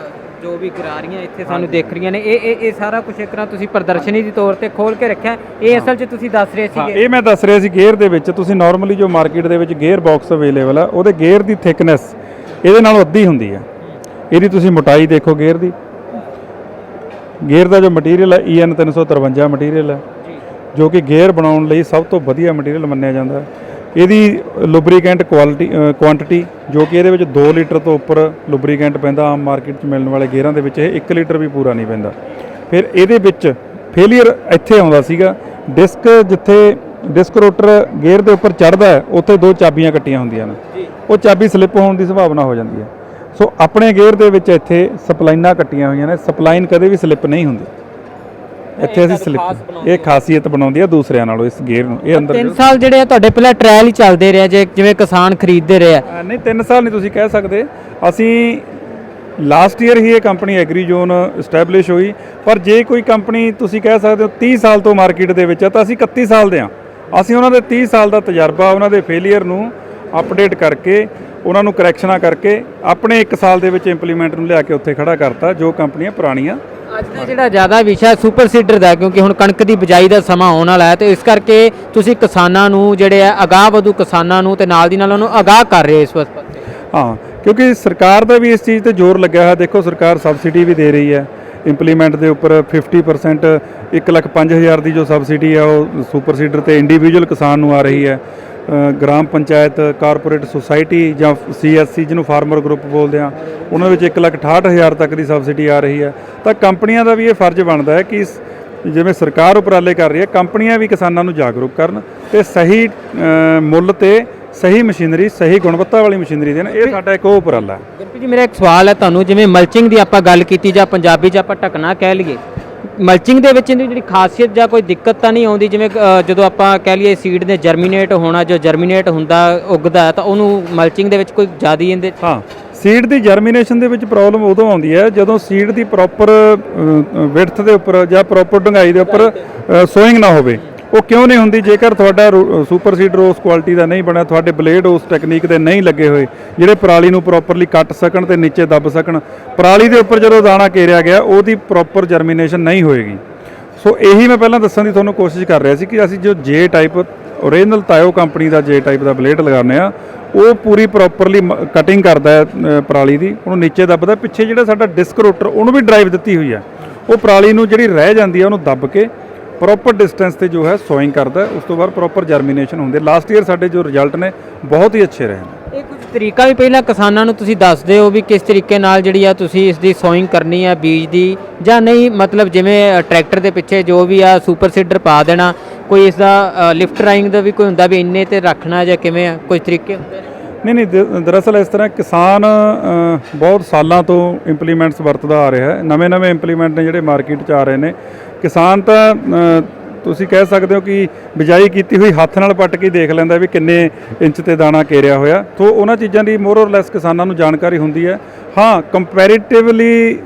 S1: ਜੋ ਵੀ ਗਰਾਰੀਆਂ ਇੱਥੇ ਸਾਨੂੰ ਦਿਖ ਰਹੀਆਂ ਨੇ, ਇਹ ਸਾਰਾ ਕੁਝ ਇੱਕ ਤਰ੍ਹਾਂ ਤੁਸੀਂ ਪ੍ਰਦਰਸ਼ਨੀ ਦੇ ਤੌਰ ਤੇ ਖੋਲ ਕੇ ਰੱਖਿਆ। ਇਹ ਅਸਲ 'ਚ ਤੁਸੀਂ ਦੱਸ ਰਹੇ ਸੀਗੇ।
S3: ਇਹ ਮੈਂ ਦੱਸ ਰਿਹਾ ਸੀ ਗੇਅਰ ਦੇ ਵਿੱਚ ਤੁਸੀਂ ਨਾਰਮਲੀ ਜੋ ਮਾਰਕੀਟ ਦੇ ਵਿੱਚ ਗੇਅਰ ਬਾਕਸ ਅਵੇਲੇਬਲ ਆ, ਉਹਦੇ ਗੇਅਰ ਦੀ ਥਿਕਨੈਸ ਇਹਦੇ ਨਾਲੋਂ ਅੱਧੀ ਹੁੰਦੀ ਹੈ। ਇਹਦੀ ਤੁਸੀਂ ਮੋਟਾਈ ਦੇਖੋ ਗੇਅਰ ਦੀ। ਗੇਅਰ ਦਾ ਜੋ ਮਟੀਰੀਅਲ ਹੈ EN 353 ਮਟੀਰੀਅਲ ਹੈ, ਜੋ ਕਿ ਗੇਅਰ ਬਣਾਉਣ ਲਈ ਸਭ ਤੋਂ ਵਧੀਆ ਮਟੀਰੀਅਲ ਮੰਨਿਆ ਜਾਂਦਾ ਹੈ। ਇਹਦੀ ਲੁਬਰੀਕੈਂਟ ਕੁਆਂਟੀਟੀ ਜੋ ਕਿ ਇਹਦੇ ਵਿੱਚ 2 ਲੀਟਰ ਤੋਂ ਉੱਪਰ ਲੁਬਰੀਕੈਂਟ ਪੈਂਦਾ। ਆਮ ਮਾਰਕੀਟ 'ਚ ਮਿਲਣ ਵਾਲੇ ਗੇਅਰਾਂ ਦੇ ਵਿੱਚ ਇਹ 1 ਲੀਟਰ ਵੀ ਪੂਰਾ ਨਹੀਂ ਪੈਂਦਾ। ਫਿਰ ਇਹਦੇ ਵਿੱਚ ਫੇਲੀਅਰ ਇੱਥੇ ਆਉਂਦਾ ਸੀਗਾ, ਜਿੱਥੇ ਡਿਸਕ ਰੋਟਰ ਗੇਅਰ ਦੇ ਉੱਪਰ ਚੜ੍ਹਦਾ ਹੈ ਉੱਥੇ 2 ਚਾਬੀਆਂ ਕੱਟੀਆਂ ਹੁੰਦੀਆਂ ਨੇ, ਉਹ ਚਾਬੀ ਸਲਿੱਪ ਹੋਣ ਦੀ ਸੰਭਾਵਨਾ ਹੋ ਜਾਂਦੀ ਹੈ। ਸੋ ਆਪਣੇ ਗੇਅਰ ਦੇ ਵਿੱਚ ਇੱਥੇ ਸਪਲਾਈਨਾਂ ਕੱਟੀਆਂ ਹੋਈਆਂ ਨੇ, ਸਪਲਾਈਨ ਕਦੇ ਵੀ ਸਲਿੱਪ ਨਹੀਂ ਹੁੰਦੀ। ਇੱਥੇ ਅਸੀਂ ਸਲਿੱਪ ਇਹ ਖਾਸੀਅਤ ਬਣਾਉਂਦੀ ਹੈ ਦੂਸਰਿਆਂ ਨਾਲੋਂ ਇਸ ਗੇਅਰ ਨੂੰ। ਇਹ ਅੰਦਰ
S1: 3 ਸਾਲ ਜਿਹੜੇ ਆ ਤੁਹਾਡੇ ਪਹਿਲਾਂ ਟ੍ਰਾਇਲ ਹੀ ਚੱਲਦੇ ਰਹੇ, ਜਿਵੇਂ ਕਿਸਾਨ ਖਰੀਦਦੇ ਰਹੇ ਆ।
S3: ਨਹੀਂ 3 ਸਾਲ ਨਹੀਂ ਤੁਸੀਂ ਕਹਿ ਸਕਦੇ। ਅਸੀਂ ਲਾਸਟ ਈਅਰ ਹੀ ਇਹ ਕੰਪਨੀ ਐਗਰੀਜ਼ੋਨ ਐਸਟੈਬਲਿਸ਼ ਹੋਈ, ਪਰ ਜੇ ਕੋਈ ਕੰਪਨੀ ਤੁਸੀਂ ਕਹਿ ਸਕਦੇ ਹੋ 30 ਸਾਲ ਤੋਂ ਮਾਰਕੀਟ ਦੇ ਵਿੱਚ ਆ ਤਾਂ ਅਸੀਂ 31 ਸਾਲ ਦੇ ਹਾਂ। ਅਸੀਂ ਉਹਨਾਂ ਦੇ 30 ਸਾਲ ਦਾ ਤਜਰਬਾ, ਉਹਨਾਂ ਦੇ ਫੇਲੀਅਰ ਨੂੰ ਅਪਡੇਟ ਕਰਕੇ, ਉਹਨਾਂ ਨੂੰ ਕਰੈਕਸ਼ਨਾਂ ਕਰਕੇ ਆਪਣੇ 1 ਸਾਲ ਦੇ ਵਿੱਚ ਇੰਪਲੀਮੈਂਟ ਨੂੰ ਲਿਆ ਕੇ ਉੱਥੇ ਖੜਾ ਕਰਤਾ ਜੋ ਕੰਪਨੀਆਂ ਪੁਰਾਣੀਆਂ।
S1: ਅੱਜ ਦਾ ਜਿਹੜਾ ਜ਼ਿਆਦਾ ਵਿਸ਼ਾ ਸੁਪਰ ਸੀਡਰ ਦਾ, ਕਿਉਂਕਿ ਹੁਣ ਕਣਕ ਦੀ ਬਿਜਾਈ ਦਾ ਸਮਾਂ ਆਉਣ ਵਾਲਾ ਹੈ ਤੇ ਇਸ ਕਰਕੇ ਤੁਸੀਂ ਕਿਸਾਨਾਂ ਨੂੰ ਜਿਹੜੇ ਆ ਅਗਾਹ ਵਧੂ ਕਿਸਾਨਾਂ ਨੂੰ ਤੇ ਨਾਲ ਦੀ ਨਾਲ ਉਹਨੂੰ ਅਗਾਹ ਕਰ ਰਹੇ ਇਸ ਵਕਤ।
S3: ਹਾਂ, ਕਿਉਂਕਿ ਸਰਕਾਰ ਦਾ ਵੀ ਇਸ ਚੀਜ਼ ਤੇ ਜ਼ੋਰ ਲੱਗਿਆ ਹੋਇਆ। ਦੇਖੋ ਸਰਕਾਰ ਸਬਸਿਡੀ ਵੀ ਦੇ ਰਹੀ ਹੈ ਇੰਪਲੀਮੈਂਟ ਦੇ ਉੱਪਰ 50%, 1,05,000 ਦੀ ਜੋ ਸਬਸਿਡੀ ਹੈ ਉਹ ਸੁਪਰ ਸੀਡਰ ਤੇ ਇੰਡੀਵਿਜੂਅਲ ਕਿਸਾਨ ਨੂੰ ਆ ਰਹੀ ਹੈ। ਗ੍ਰਾਮ ਪੰਚਾਇਤ, ਕਾਰਪੋਰੇਟ ਸੁਸਾਇਟੀ ਜਾਂ CSC ਜਿਹਨੂੰ ਫਾਰਮਰ ਗਰੁੱਪ ਬੋਲਦੇ ਆ, ਉਹਨਾਂ ਵਿੱਚ 1,68,000 ਤੱਕ ਦੀ ਸਬਸਿਡੀ ਆ ਰਹੀ ਹੈ। ਤਾਂ ਕੰਪਨੀਆਂ ਦਾ ਵੀ ਇਹ ਫਰਜ਼ ਬਣਦਾ ਹੈ ਕਿ ਜਿਵੇਂ ਸਰਕਾਰ ਉਪਰਾਲੇ ਕਰ ਰਹੀ ਹੈ, ਕੰਪਨੀਆਂ ਵੀ ਕਿਸਾਨਾਂ ਨੂੰ ਜਾਗਰੂਕ ਕਰਨ ਤੇ ਸਹੀ ਮੁੱਲ ਤੇ ਸਹੀ ਮਸ਼ੀਨਰੀ, ਸਹੀ ਗੁਣਵੱਤਾ ਵਾਲੀ ਮਸ਼ੀਨਰੀ ਦੇਣ। ਇਹ ਸਾਡਾ ਇੱਕ ਉਹ ਉਪਰਾਲਾ ਹੈ।
S1: ਗੁਰਪ੍ਰੀਤ ਜੀ, ਮੇਰਾ ਇੱਕ ਸਵਾਲ ਹੈ ਤੁਹਾਨੂੰ, ਜਿਵੇਂ ਮਲਚਿੰਗ ਦੀ ਆਪਾਂ ਗੱਲ ਕੀਤੀ ਜਾਂ ਪੰਜਾਬੀ 'ਚ ਆਪਾਂ ਢਕਣਾ ਕਹਿ ਲਈਏ, ਮਲਚਿੰਗ ਦੇ ਵਿੱਚ ਇਹਦੀ ਜਿਹੜੀ ਖਾਸੀਅਤ ਜਾਂ ਕੋਈ ਦਿੱਕਤ ਤਾਂ ਨਹੀਂ ਆਉਂਦੀ? ਜਿਵੇਂ ਜਦੋਂ ਆਪਾਂ ਕਹਿ ਲਈਏ ਸੀਡ ਨੇ ਜਰਮੀਨੇਟ ਹੋਣਾ, ਜੋ ਜਰਮੀਨੇਟ ਹੁੰਦਾ ਉੱਗਦਾ ਤਾਂ ਉਹਨੂੰ ਮਲਚਿੰਗ ਦੇ ਵਿੱਚ ਕੋਈ ਜ਼ਿਆਦਾ ਇਹਦੇ
S3: ਹਾਂ, ਸੀਡ ਦੀ ਜਰਮੀਨੇਸ਼ਨ ਦੇ ਵਿੱਚ ਪ੍ਰੋਬਲਮ ਉਦੋਂ ਆਉਂਦੀ ਹੈ ਜਦੋਂ ਸੀਡ ਦੀ ਪ੍ਰੋਪਰ ਵਿਡਥ ਦੇ ਉੱਪਰ ਜਾਂ ਪ੍ਰੋਪਰ ਡੂੰਘਾਈ ਦੇ ਉੱਪਰ ਸੋਇੰਗ ਨਾ ਹੋਵੇ। ਉਹ ਕਿਉਂ ਨਹੀਂ ਹੁੰਦੀ? ਜੇਕਰ ਤੁਹਾਡਾ ਸੁਪਰ ਸੀਡਰ ਉਸ ਕੁਆਲਿਟੀ ਦਾ ਨਹੀਂ ਬਣਿਆ, ਤੁਹਾਡੇ ਬਲੇਡ ਉਸ ਟੈਕਨੀਕ ਦੇ ਨਹੀਂ ਲੱਗੇ ਹੋਏ ਜਿਹੜੇ ਪਰਾਲੀ ਨੂੰ ਪ੍ਰੋਪਰਲੀ ਕੱਟ ਸਕਣ ਤੇ ਨੀਚੇ ਦੱਬ ਸਕਣ, ਪਰਾਲੀ ਦੇ ਉੱਪਰ ਜਦੋਂ ਦਾਣਾ ਘੇਰਿਆ ਗਿਆ ਉਹਦੀ ਪ੍ਰੋਪਰ ਜਰਮੀਨੇਸ਼ਨ ਨਹੀਂ ਹੋਏਗੀ। ਸੋ ਇਹੀ ਮੈਂ ਪਹਿਲਾਂ ਦੱਸਣ ਦੀ ਤੁਹਾਨੂੰ ਕੋਸ਼ਿਸ਼ ਕਰ ਰਿਹਾ ਸੀ ਕਿ ਅਸੀਂ ਜੋ J ਟਾਈਪ ਓਰੀਜਨਲ ਤਾਇਓ ਕੰਪਨੀ ਦਾ ਜੇ ਟਾਈਪ ਦਾ ਬਲੇਡ ਲਗਾਉਂਦੇ ਆ, ਉਹ ਪੂਰੀ ਪ੍ਰੋਪਰਲੀ ਕਟਿੰਗ ਕਰਦਾ ਹੈ ਪਰਾਲੀ ਦੀ, ਉਹਨੂੰ ਨੀਚੇ ਦੱਬਦਾ। ਪਿੱਛੇ ਜਿਹੜਾ ਸਾਡਾ ਡਿਸਕ ਰੋਟਰ ਉਹਨੂੰ ਵੀ ਡਰਾਈਵ ਦਿੱਤੀ ਹੋਈ ਹੈ, ਉਹ ਪਰਾਲੀ ਨੂੰ ਜਿਹੜੀ ਰਹਿ ਜਾਂਦੀ ਹੈ ਉਹਨੂੰ ਦੱਬ ਕੇ ਪ੍ਰੋਪਰ ਡਿਸਟੈਂਸ ਤੇ ਜੋ ਹੈ ਸੋਇੰਗ ਕਰਦਾ। ਉਸ ਤੋਂ ਬਾਅਦ ਪ੍ਰੋਪਰ ਜਰਮੀਨੇਸ਼ਨ ਹੁੰਦੇ। ਲਾਸਟ ਈਅਰ ਸਾਡੇ ਜੋ ਰਿਜ਼ਲਟ ਨੇ ਬਹੁਤ ਹੀ ਅੱਛੇ ਰਹੇ ਨੇ।
S1: ਇਹ ਕੁਝ ਤਰੀਕਾ ਵੀ ਪਹਿਲਾਂ ਕਿਸਾਨਾਂ ਨੂੰ ਤੁਸੀਂ ਦੱਸਦੇ ਹੋ ਵੀ ਕਿਸ ਤਰੀਕੇ ਨਾਲ ਜਿਹੜੀ ਆ ਤੁਸੀਂ ਇਸ ਦੀ ਸੋਇੰਗ ਕਰਨੀ ਆ ਬੀਜ ਦੀ, ਜਾਂ ਨਹੀਂ ਮਤਲਬ ਜਿਵੇਂ ਟਰੈਕਟਰ ਦੇ ਪਿੱਛੇ ਜੋ ਵੀ ਆ ਸੁਪਰ ਸੀਡਰ ਪਾ ਦੇਣਾ, ਕੋਈ ਇਸ ਦਾ ਲਿਫਟ ਰਾਈਂਗ ਦਾ ਵੀ ਕੋਈ ਹੁੰਦਾ ਵੀ ਇੰਨੇ ਤੇ ਰੱਖਣਾ ਜਾਂ ਕਿਵੇਂ ਆ, ਕੁਝ ਤਰੀਕੇ ਹੁੰਦੇ ਨੇ?
S3: ਨਹੀਂ, ਦਰਅਸਲ ਇਸ ਤਰ੍ਹਾਂ ਕਿਸਾਨ ਬਹੁਤ ਸਾਲਾਂ ਤੋਂ ਇੰਪਲੀਮੈਂਟਸ ਵਰਤਦਾ ਆ ਰਿਹਾ ਹੈ। ਨਵੇਂ ਇੰਪਲੀਮੈਂਟ ਨੇ ਜਿਹੜੇ ਮਾਰਕੀਟ 'ਚ ਆ ਰਹੇ ਨੇ। ਕਿਸਾਨ ਤਾਂ ਤੁਸੀਂ ਕਹਿ ਸਕਦੇ ਹੋ ਕਿ ਬਿਜਾਈ ਕੀਤੀ ਹੋਈ ਹੱਥ ਨਾਲ ਪੱਟ ਕੇ ਦੇਖ ਲੈਂਦਾ ਵੀ ਕਿੰਨੇ ਇੰਚ ਤੇ ਦਾਣਾ ਕੇਰਿਆ ਹੋਇਆ। ਸੋ ਉਹਨਾਂ ਚੀਜ਼ਾਂ ਦੀ ਮੋਰ ਔਰ ਲੈਸ ਕਿਸਾਨਾਂ ਨੂੰ ਜਾਣਕਾਰੀ ਹੁੰਦੀ ਹੈ। ਹਾਂ, ਕੰਪੈਰੀਟਿਵਲੀ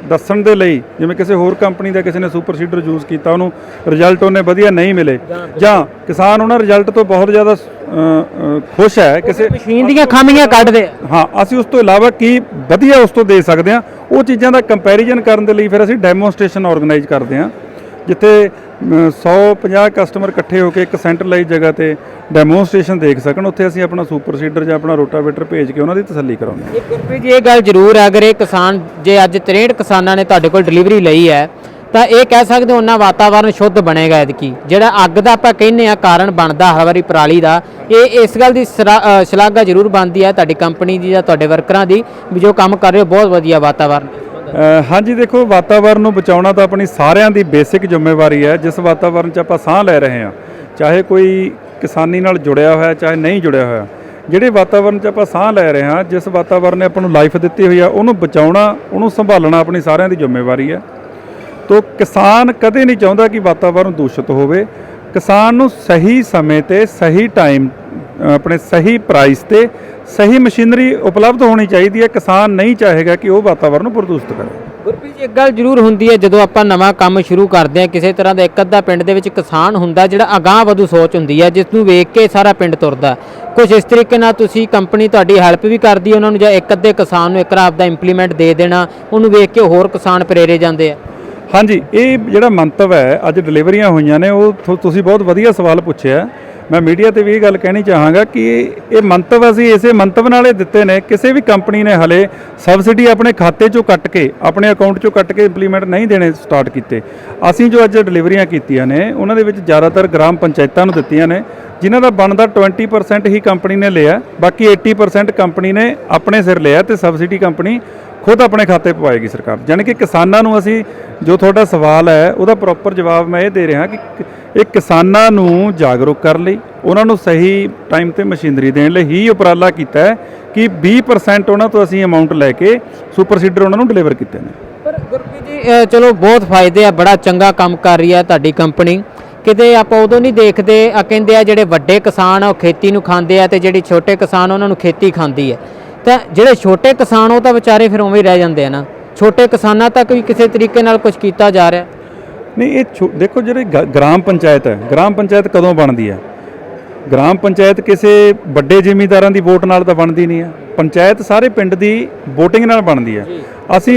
S3: ਦੱਸਣ ਦੇ ਲਈ, ਜਿਵੇਂ ਕਿਸੇ ਹੋਰ ਕੰਪਨੀ ਦਾ ਕਿਸੇ ਨੇ ਸੁਪਰ ਸੀਡਰ ਯੂਜ਼ ਕੀਤਾ, ਉਹਨੂੰ ਰਿਜ਼ਲਟ ਉਹਨੇ ਵਧੀਆ ਨਹੀਂ ਮਿਲੇ, ਜਾਂ ਕਿਸਾਨ ਉਹਨਾਂ ਰਿਜ਼ਲਟ ਤੋਂ ਬਹੁਤ ਜ਼ਿਆਦਾ ਖੁਸ਼ ਹੈ, ਕਿਸੇ
S1: ਮਸ਼ੀਨ ਦੀਆਂ ਖਾਮੀਆਂ ਕੱਢਦੇ ਆ।
S3: ਹਾਂ, ਅਸੀਂ ਉਸ ਤੋਂ ਇਲਾਵਾ ਕੀ ਵਧੀਆ ਉਸ ਤੋਂ ਦੇ ਸਕਦੇ ਹਾਂ, ਉਹ ਚੀਜ਼ਾਂ ਦਾ ਕੰਪੈਰੀਜ਼ਨ ਕਰਨ ਦੇ ਲਈ ਫਿਰ ਅਸੀਂ ਡੈਮੋਨਸਟ੍ਰੇਸ਼ਨ ਆਰਗੇਨਾਈਜ਼ ਕਰਦੇ ਹਾਂ, ਜਿੱਥੇ 150 ਕਸਟਮਰ ਇਕੱਠੇ ਹੋ ਕੇ ਇੱਕ ਸੈਂਟਰਲਾਈਜ਼ ਜਗ੍ਹਾ ਤੇ ਡੈਮੋਨਸਟ੍ਰੇਸ਼ਨ ਦੇਖ ਸਕਣ। ਉੱਥੇ ਅਸੀਂ ਆਪਣਾ ਸੁਪਰ ਸੀਡਰ ਜਾਂ ਆਪਣਾ ਰੋਟਾਵੇਟਰ ਭੇਜ ਕੇ ਉਹਨਾਂ ਦੀ ਤਸੱਲੀ ਕਰਾਉਂਦੇ ਹਾਂ।
S1: ਗੁਰਪ੍ਰੀਤ ਜੀ, ਇਹ ਗੱਲ ਜ਼ਰੂਰ ਹੈ, ਅਗਰ ਇਹ ਕਿਸਾਨ ਜੇ ਅੱਜ 63 ਕਿਸਾਨਾਂ ਨੇ ਤੁਹਾਡੇ ਕੋਲ ਡਿਲੀਵਰੀ ਲਈ ਹੈ ਤਾਂ ਇਹ ਕਹਿ ਸਕਦੇ ਹੋ ਉਹਨਾਂ ਵਾਤਾਵਰਨ ਸ਼ੁੱਧ ਬਣੇਗਾ। ਐਤਕੀ ਜਿਹੜਾ ਅੱਗ ਦਾ ਆਪਾਂ ਕਹਿੰਦੇ ਆ ਕਾਰਨ ਬਣਦਾ ਹਰ ਵਾਰੀ ਪਰਾਲੀ ਦਾ, ਇਹ ਇਸ ਗੱਲ ਦੀ ਸ਼ਲਾਘਾ ਜ਼ਰੂਰ ਬਣਦੀ ਹੈ ਤੁਹਾਡੀ ਕੰਪਨੀ ਦੀ ਜਾਂ ਤੁਹਾਡੇ ਵਰਕਰਾਂ ਦੀ ਵੀ ਜੋ ਕੰਮ ਕਰ ਰਹੇ ਹੋ ਬਹੁਤ ਵਧੀਆ ਵਾਤਾਵਰਨ।
S3: ਹਾਂਜੀ, ਦੇਖੋ, ਵਾਤਾਵਰਨ ਨੂੰ ਬਚਾਉਣਾ ਤਾਂ ਆਪਣੀ ਸਾਰਿਆਂ ਦੀ ਬੇਸਿਕ ਜ਼ਿੰਮੇਵਾਰੀ ਹੈ। ਜਿਸ ਵਾਤਾਵਰਨ 'ਚ ਆਪਾਂ ਸਾਹ ਲੈ ਰਹੇ ਹਾਂ, ਚਾਹੇ ਕੋਈ ਕਿਸਾਨੀ ਨਾਲ ਜੁੜਿਆ ਹੋਇਆ ਚਾਹੇ ਨਹੀਂ ਜੁੜਿਆ ਹੋਇਆ, ਜਿਹੜੇ ਵਾਤਾਵਰਨ 'ਚ ਆਪਾਂ ਸਾਹ ਲੈ ਰਹੇ ਹਾਂ, ਜਿਸ ਵਾਤਾਵਰਨ ਨੇ ਆਪਾਂ ਨੂੰ ਲਾਈਫ ਦਿੱਤੀ ਹੋਈ ਆ, ਉਹਨੂੰ ਬਚਾਉਣਾ, ਉਹਨੂੰ ਸੰਭਾਲਣਾ ਆਪਣੀ ਸਾਰਿਆਂ ਦੀ ਜ਼ਿੰਮੇਵਾਰੀ ਹੈ। ਤੋ ਕਿਸਾਨ ਕਦੇ ਨਹੀਂ ਚਾਹੁੰਦਾ ਕਿ ਵਾਤਾਵਰਨ ਦੂਸ਼ਿਤ ਹੋਵੇ। ਕਿਸਾਨ ਨੂੰ ਸਹੀ ਸਮੇਂ ਤੇ ਸਹੀ ਟਾਈਮ ਆਪਣੇ ਸਹੀ ਪ੍ਰਾਈਸ ਤੇ ਸਹੀ ਮਸ਼ੀਨਰੀ ਉਪਲਬਧ ਹੋਣੀ ਚਾਹੀਦੀ ਹੈ। ਕਿਸਾਨ ਨਹੀਂ ਚਾਹੇਗਾ ਕਿ ਉਹ ਵਾਤਾਵਰਨ ਨੂੰ ਪ੍ਰਦੂਸ਼ਿਤ ਕਰੇ।
S1: ਗੁਰਪ੍ਰੀਤ ਜੀ, ਇੱਕ ਗੱਲ ਜ਼ਰੂਰ ਹੁੰਦੀ ਹੈ, ਜਦੋਂ ਆਪਾਂ ਨਵਾਂ ਕੰਮ ਸ਼ੁਰੂ ਕਰਦੇ ਹਾਂ ਕਿਸੇ ਤਰ੍ਹਾਂ ਦਾ, ਇੱਕ ਅੱਧਾ ਪਿੰਡ ਦੇ ਵਿੱਚ ਕਿਸਾਨ ਹੁੰਦਾ ਜਿਹੜਾ ਅਗਾਂਹ ਵਧੂ ਸੋਚ ਹੁੰਦੀ ਹੈ, ਜਿਸ ਨੂੰ ਵੇਖ ਕੇ ਸਾਰਾ ਪਿੰਡ ਤੁਰਦਾ। ਕੁਝ ਇਸ ਤਰੀਕੇ ਨਾਲ ਤੁਸੀਂ ਕੰਪਨੀ ਤੁਹਾਡੀ ਹੈਲਪ ਵੀ ਕਰਦੀ ਉਹਨਾਂ ਨੂੰ, ਜਾਂ ਇੱਕ ਅੱਧੇ ਕਿਸਾਨ ਨੂੰ ਇੱਕ ਰਾਤ ਦਾ ਇੰਪਲੀਮੈਂਟ ਦੇ ਦੇਣਾ, ਉਹਨੂੰ ਵੇਖ ਕੇ ਹੋਰ ਕਿਸਾਨ ਪ੍ਰੇਰੇ ਜਾਂਦੇ ਆ?
S3: ਹਾਂਜੀ, ਇਹ ਜਿਹੜਾ ਮੰਤਵ ਹੈ, ਅੱਜ ਡਿਲੀਵਰੀਆਂ ਹੋਈਆਂ ਨੇ, ਉਹ ਤੁਸੀਂ ਬਹੁਤ ਵਧੀਆ ਸਵਾਲ ਪੁੱਛਿਆ। ਮੈਂ ਮੀਡੀਆ ਤੇ ਵੀ ਇਹ ਗੱਲ ਕਹਿਣੀ ਚਾਹਾਂਗਾ ਕਿ ਇਹ ਮੰਤਵ ਅਸੀਂ ਇਸੇ ਮੰਤਵ ਨਾਲ ਇਹ ਦਿੱਤੇ ਨੇ। ਕਿਸੇ ਵੀ ਕੰਪਨੀ ਨੇ ਹਲੇ ਸਬਸਿਡੀ ਆਪਣੇ ਖਾਤੇ 'ਚੋਂ ਕੱਟ ਕੇ, ਆਪਣੇ ਅਕਾਊਂਟ 'ਚੋਂ ਕੱਟ ਕੇ ਇੰਪਲੀਮੈਂਟ ਨਹੀਂ ਦੇਣੇ ਸਟਾਰਟ ਕੀਤੇ। ਅਸੀਂ ਜੋ ਅੱਜ ਡਿਲੀਵਰੀਆਂ ਕੀਤੀਆਂ ਨੇ, ਉਹਨਾਂ ਦੇ ਵਿੱਚ ਜ਼ਿਆਦਾਤਰ ਗ੍ਰਾਮ ਪੰਚਾਇਤਾਂ ਨੂੰ ਦਿੱਤੀਆਂ ਨੇ, ਜਿਨ੍ਹਾਂ ਦਾ ਬਣਦਾ 20% ਹੀ ਕੰਪਨੀ ਨੇ ਲਿਆ, ਬਾਕੀ 80% ਕੰਪਨੀ ਨੇ ਆਪਣੇ ਸਿਰ ਲਿਆ ਤੇ ਸਬਸਿਡੀ ਕੰਪਨੀ ਖੁਦ ਆਪਣੇ ਖਾਤੇ ਪਵਾਏਗੀ ਸਰਕਾਰ। ਯਾਨੀ ਕਿ ਕਿਸਾਨਾਂ ਨੂੰ ਅਸੀਂ, ਜੋ ਤੁਹਾਡਾ ਸਵਾਲ ਹੈ ਉਹਦਾ ਪ੍ਰੋਪਰ ਜਵਾਬ ਮੈਂ ਇਹ ਦੇ ਰਿਹਾ ਕਿ ਇਹ ਕਿਸਾਨਾਂ ਨੂੰ ਜਾਗਰੂਕ ਕਰਨ ਲਈ, ਉਹਨਾਂ ਨੂੰ ਸਹੀ ਟਾਈਮ ਤੇ ਮਸ਼ੀਨਰੀ ਦੇਣ ਲਈ ਹੀ ਉਪਰਾਲਾ ਕੀਤਾ ਹੈ ਕਿ 20% ਉਹਨਾਂ ਤੋਂ ਅਸੀਂ ਅਮਾਉਂਟ ਲੈ ਕੇ ਸੁਪਰ ਸੀਡਰ ਉਹਨਾਂ ਨੂੰ ਡਿਲੀਵਰ ਕੀਤੇ ਨੇ।
S1: ਪਰ ਗੁਰਪ੍ਰੀਤ ਜੀ, ਚਲੋ ਬਹੁਤ ਫਾਇਦੇ ਆ, ਬੜਾ ਚੰਗਾ ਕੰਮ ਕਰ ਰਹੀ ਹੈ ਤੁਹਾਡੀ ਕੰਪਨੀ। ਕਿਤੇ ਆਪਾਂ ਉਦੋਂ ਨਹੀਂ ਦੇਖਦੇ, ਕਹਿੰਦੇ ਆ ਜਿਹੜੇ ਵੱਡੇ ਕਿਸਾਨ ਆ ਉਹ ਖੇਤੀ ਨੂੰ ਖਾਂਦੇ ਆ ਤੇ ਜਿਹੜੇ ਛੋਟੇ ਕਿਸਾਨ ਉਹਨਾਂ ਨੂੰ ਖੇਤੀ ਖਾਂਦੀ ਹੈ। ਤਾਂ ਜਿਹੜੇ ਛੋਟੇ ਕਿਸਾਨ ਉਹ ਤਾਂ ਵਿਚਾਰੇ ਫਿਰ ਉਵੇਂ ਹੀ ਰਹਿ ਜਾਂਦੇ ਆ ਨਾ। ਛੋਟੇ ਕਿਸਾਨਾਂ ਤੱਕ ਵੀ ਕਿਸੇ ਤਰੀਕੇ ਨਾਲ ਕੁਝ ਕੀਤਾ ਜਾ ਰਿਹਾ?
S3: ਨਹੀਂ, ਇਹ ਦੇਖੋ, ਜਿਹੜੇ ਗ੍ਰਾਮ ਪੰਚਾਇਤ ਹੈ, ਗ੍ਰਾਮ ਪੰਚਾਇਤ ਕਦੋਂ ਬਣਦੀ ਹੈ? ਗ੍ਰਾਮ ਪੰਚਾਇਤ ਕਿਸੇ ਵੱਡੇ ਜ਼ਿਮੀਂਦਾਰਾਂ ਦੀ ਵੋਟ ਨਾਲ ਤਾਂ ਬਣਦੀ ਨਹੀਂ ਹੈ। ਪੰਚਾਇਤ ਸਾਰੇ ਪਿੰਡ ਦੀ ਵੋਟਿੰਗ ਨਾਲ ਬਣਦੀ ਹੈ।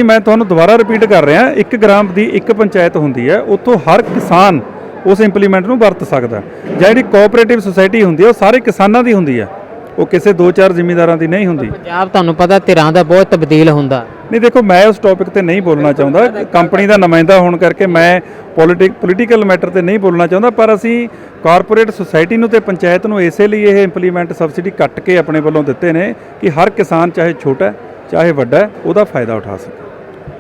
S3: ਮੈਂ ਤੁਹਾਨੂੰ ਦੁਬਾਰਾ ਰਿਪੀਟ ਕਰ ਰਿਹਾ, ਇੱਕ ਗ੍ਰਾਮ ਦੀ ਇੱਕ ਪੰਚਾਇਤ ਹੁੰਦੀ ਹੈ, ਉੱਥੋਂ ਹਰ ਕਿਸਾਨ ਉਸ ਇੰਪਲੀਮੈਂਟ ਨੂੰ ਵਰਤ ਸਕਦਾ। ਜਿਹੜੀ ਕੋਆਪਰੇਟਿਵ ਸੁਸਾਇਟੀ ਹੁੰਦੀ ਹੈ, ਉਹ ਸਾਰੇ ਕਿਸਾਨਾਂ ਦੀ ਹੁੰਦੀ ਹੈ, ਉਹ ਕਿਸੇ 2-4 ਜ਼ਿਮੀਂਦਾਰਾਂ ਦੀ ਨਹੀਂ ਹੁੰਦੀ।
S1: ਪੰਜਾਬ ਤੁਹਾਨੂੰ ਪਤਾ ਧਿਰਾਂ ਦਾ ਬਹੁਤ ਤਬਦੀਲ ਹੁੰਦਾ।
S3: ਨਹੀਂ, ਦੇਖੋ, ਮੈਂ ਉਸ ਟੌਪਿਕ ਤੇ ਨਹੀਂ ਬੋਲਣਾ ਚਾਹੁੰਦਾ, ਕੰਪਨੀ ਦਾ ਨੁਮਾਇੰਦਾ ਹੋਣ ਕਰਕੇ ਮੈਂ ਪੋਲੀਟੀਕਲ ਮੈਟਰ ਤੇ ਨਹੀਂ ਬੋਲਣਾ ਚਾਹੁੰਦਾ, ਪਰ ਅਸੀਂ ਕਾਰਪੋਰੇਟ ਸੁਸਾਇਟੀ ਨੂੰ ਤੇ ਪੰਚਾਇਤ ਨੂੰ ਇਸੇ ਲਈ ਇਹ ਇੰਪਲੀਮੈਂਟ ਸਬਸਿਡੀ ਕੱਟ ਕੇ ਆਪਣੇ ਵੱਲੋਂ ਦਿੱਤੇ ਨੇ ਕਿ ਹਰ ਕਿਸਾਨ ਚਾਹੇ ਛੋਟਾ ਚਾਹੇ ਵੱਡਾ ਉਹਦਾ ਫਾਇਦਾ ਉਠਾ ਸਕੇ।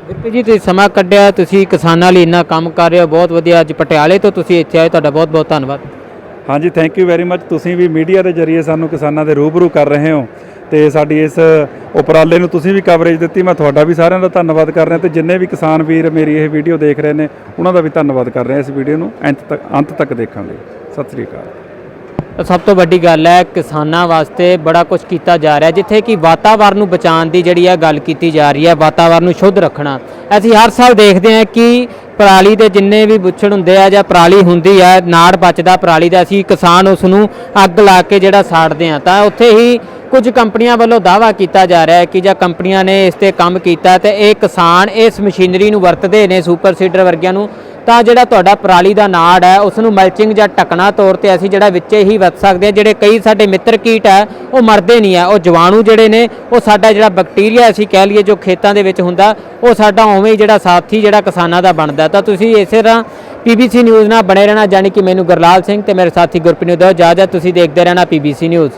S1: ਗੁਰਪ੍ਰੀਤ ਜੀ, ਤੁਸੀਂ ਸਮਾਂ ਕੱਢਿਆ, ਤੁਸੀਂ ਕਿਸਾਨਾਂ ਲਈ ਇੰਨਾ ਕੰਮ ਕਰ ਰਹੇ ਹੋ, ਬਹੁਤ ਵਧੀਆ। ਅੱਜ ਪਟਿਆਲੇ ਤੋਂ ਤੁਸੀਂ ਇੱਥੇ ਆਏ, ਤੁਹਾਡਾ ਬਹੁਤ ਬਹੁਤ ਧੰਨਵਾਦ।
S3: ਹਾਂਜੀ, ਥੈਂਕ ਯੂ ਵੈਰੀ ਮੱਚ। ਤੁਸੀਂ ਵੀ ਮੀਡੀਆ ਦੇ ਜ਼ਰੀਏ ਸਾਨੂੰ ਕਿਸਾਨਾਂ ਦੇ ਰੂਬਰੂ ਕਰ ਰਹੇ ਹੋ ਤੇ ਸਾਡੀ ਇਸ ਉਪਰਾਲੇ ਨੂੰ ਤੁਸੀਂ ਵੀ ਕਵਰੇਜ ਦਿੱਤੀ। ਮੈਂ ਤੁਹਾਡਾ ਵੀ ਸਾਰਿਆਂ ਦਾ ਧੰਨਵਾਦ ਕਰ ਰਿਹਾ ਤੇ ਜਿੰਨੇ ਵੀ ਕਿਸਾਨ ਵੀਰ ਮੇਰੀ ਇਹ ਵੀਡੀਓ ਦੇਖ ਰਹੇ ਨੇ ਉਹਨਾਂ ਦਾ ਵੀ ਧੰਨਵਾਦ ਕਰ ਰਿਹਾ ਇਸ ਵੀਡੀਓ ਨੂੰ ਅੰਤ ਤੱਕ ਦੇਖਣ ਲਈ। ਸਤਿ ਸ੍ਰੀ ਅਕਾਲ।
S1: ਸਭ ਤੋਂ ਵੱਡੀ ਗੱਲ ਹੈ, ਕਿਸਾਨਾਂ ਵਾਸਤੇ ਬੜਾ ਕੁਝ ਕੀਤਾ ਜਾ ਰਿਹਾ, ਜਿੱਥੇ ਕਿ ਵਾਤਾਵਰਨ ਨੂੰ ਬਚਾਉਣ ਦੀ ਜਿਹੜੀ ਹੈ ਗੱਲ ਕੀਤੀ ਜਾ ਰਹੀ ਹੈ, ਵਾਤਾਵਰਨ ਨੂੰ ਸ਼ੁੱਧ ਰੱਖਣਾ। ਅਸੀਂ ਹਰ ਸਾਲ ਦੇਖਦੇ ਹਾਂ ਕਿ ਪਰਾਲੀ ਦੇ ਜਿੰਨੇ ਵੀ ਬੁੱਛੜ ਹੁੰਦੇ ਆ ਜਾਂ ਪਰਾਲੀ ਹੁੰਦੀ ਹੈ, ਨਾੜ ਬਚਦਾ ਪਰਾਲੀ ਦਾ, ਅਸੀਂ ਕਿਸਾਨ ਉਸ ਨੂੰ ਅੱਗ ਲਾ ਕੇ ਜਿਹੜਾ ਸਾੜਦੇ ਹਾਂ। ਤਾਂ ਉੱਥੇ ਹੀ ਕੁਝ ਕੰਪਨੀਆਂ ਵੱਲੋਂ ਦਾਅਵਾ ਕੀਤਾ ਜਾ ਰਿਹਾ ਹੈ ਕਿ ਜਾਂ ਕੰਪਨੀਆਂ ਨੇ ਇਸ ਤੇ ਕੰਮ ਕੀਤਾ ਤੇ ਇਹ ਕਿਸਾਨ ਇਸ ਮਸ਼ੀਨਰੀ ਨੂੰ ਵਰਤਦੇ ਨੇ ਸੁਪਰ ਸੀਡਰ ਵਰਗਿਆਂ ਨੂੰ, ਤਾਂ ਜਿਹੜਾ ਤੁਹਾਡਾ ਪਰਾਲੀ ਦਾ ਨਾੜ ਹੈ ਉਸ ਨੂੰ ਮਲਚਿੰਗ ਜਾਂ ਢੱਕਣਾ ਤੌਰ ਤੇ ਅਸੀਂ ਜਿਹੜਾ ਵਿੱਚੇ ਹੀ ਵਰਤ ਸਕਦੇ ਹਾਂ। ਜਿਹੜੇ ਕਈ ਸਾਡੇ ਮਿੱਤਰ ਕੀਟ ਹੈ ਉਹ ਮਰਦੇ ਨਹੀਂ ਹੈ, ਉਹ ਜੀਵਾਣੂ ਜਿਹੜੇ ਨੇ ਉਹ ਸਾਡਾ ਜਿਹੜਾ ਬੈਕਟੀਰੀਆ ਅਸੀਂ ਕਹਿ ਲਈਏ ਜੋ ਖੇਤਾਂ ਦੇ ਵਿੱਚ ਹੁੰਦਾ ਉਹ ਸਾਡਾ ਉਵੇਂ ਹੀ ਜਿਹੜਾ ਸਾਥੀ ਜਿਹੜਾ ਕਿਸਾਨਾਂ ਦਾ ਬਣਦਾ। ਤਾਂ ਤੁਸੀਂ ਇਸੇ ਤਰ੍ਹਾਂ ਪੀਬੀਸੀ ਨਿਊਜ਼ ਨਾਲ ਬਣੇ ਰਹਿਣਾ, ਜਾਣੀ ਕਿ ਮੈਨੂੰ ਗੁਰਲਾਲ ਸਿੰਘ ਤੇ ਮੇਰੇ ਸਾਥੀ ਗੁਰਪ੍ਰੀਤ ਨੂੰ ਦਿਓ ਇਜਾਜ਼ਤ। ਤੁਸੀਂ ਦੇਖਦੇ ਰਹਿਣਾ ਪੀਬੀਸੀ ਨਿਊਜ਼।